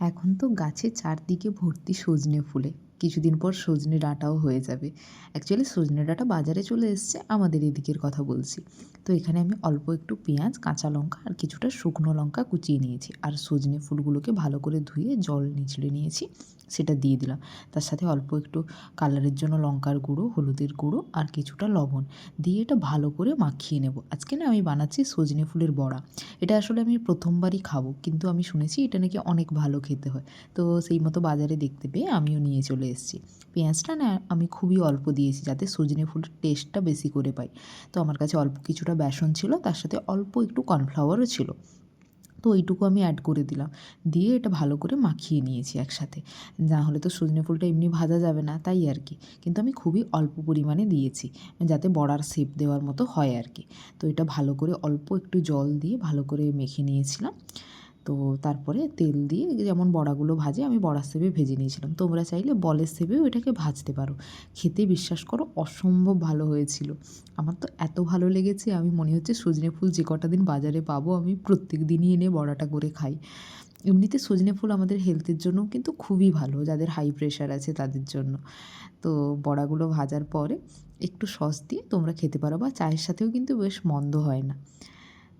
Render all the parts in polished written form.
এখন তো গাছে চারদিকে ভর্তি সজনে ফুলে। কিছুদিন পর সজনে ডাঁটাও হয়ে যাবে। অ্যাকচুয়ালি সজনে ডাঁটা বাজারে চলে এসছে, আমাদের এদিকের কথা বলছি। তো এখানে আমি অল্প একটু পেঁয়াজ, কাঁচা লঙ্কা আর কিছুটা শুকনো লঙ্কা কুচিয়ে নিয়েছি। আর সজনে ফুলগুলোকে ভালো করে ধুয়ে জল নিচড়ে নিয়েছি, সেটা দিয়ে দিলাম। তার সাথে অল্প একটু কালারের জন্য লঙ্কার গুঁড়ো, হলুদের গুঁড়ো আর কিছুটা লবণ দিয়ে এটা ভালো করে মাখিয়ে নেব। আজকে না আমি বানাচ্ছি সজনে ফুলের বড়া। এটা আসলে আমি প্রথমবারই খাবো, কিন্তু আমি শুনেছি এটা নাকি অনেক ভালো খেতে হয়। তো সেই মতো বাজারে দেখতে পেয়ে আমিও নিয়ে চলে এসেছি। পেঁয়াজটা না আমি খুবই অল্প দিয়েছি, যাতে সজনে ফুলের টেস্টটা বেশি করে পাই। তো আমার কাছে অল্প কিছুটা বেসন ছিল, তার সাথে অল্প একটু কর্নফ্লাওয়ারও ছিল। তো ওইটুকু আমি অ্যাড করে দিলাম। দিয়ে এটা ভালো করে মাখিয়ে নিয়েছি একসাথে। না হলে তো সজনে ফুলটা এমনি ভাজা যাবে না, তাই আর কি। কিন্তু আমি খুবই অল্প পরিমাণে দিয়েছি, যাতে বড়ার শেপ দেওয়ার মতো হয় আর কি। তো এটা ভালো করে অল্প একটু জল দিয়ে ভালো করে মেখে নিয়েছিলাম। তো তারপরে তেল দিয়ে যেমন বড়াগুলো ভাজে, আমি বড়ার শেপে ভেজে নিয়েছিলাম। তোমরা চাইলে বলের শেপেও এটাকে ভাজতে পারো। খেতে বিশ্বাস করো অসম্ভব ভালো হয়েছিল। আমার তো এত ভালো লেগেছে, আমি মনে হচ্ছে সজনে ফুল যে কটা দিন বাজারে পাবো আমি প্রত্যেক দিনই এনে বড়াটা করে খাই। এমনিতে সজনে ফুল আমাদের হেলথের জন্যও কিন্তু খুবই ভালো, যাদের হাই প্রেশার আছে তাদের জন্য। তো বড়াগুলো ভাজার পরে একটু সস দিয়ে তোমরা খেতে পারো, বা চায়ের সাথেও কিন্তু বেশ মন্দ হয় না।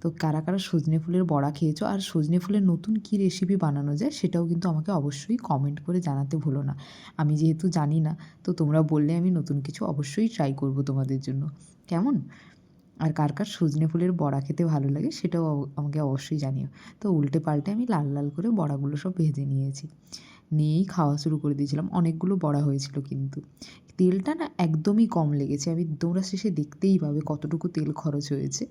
তো কারা কারা সজনে ফুলের বড়া খেয়েছো, আর সজনে ফুলের নতুন কী রেসিপি বানানো যায় সেটাও কিন্তু আমাকে অবশ্যই কমেন্ট করে জানাতে ভুলো না। আমি যেহেতু জানি না, তো তোমরা বললে আমি নতুন কিছু অবশ্যই ট্রাই করব তোমাদের জন্য। কেমন? আর কার কার সজনে ফুলের বড়া খেতে ভালো লাগে সেটাও আমাকে অবশ্যই জানিও। তো উল্টে পাল্টে আমি লাল লাল করে বড়াগুলো সব ভেজে নিয়েছি। নিয়েই খাওয়া শুরু করে দিয়েছিলাম। অনেকগুলো বড়া হয়েছিল কিন্তু। তেলটা না একদমই কম লেগেছে। তোমরা শেষে দেখতেই পাবে কতটুকু তেল খরচ হয়েছে।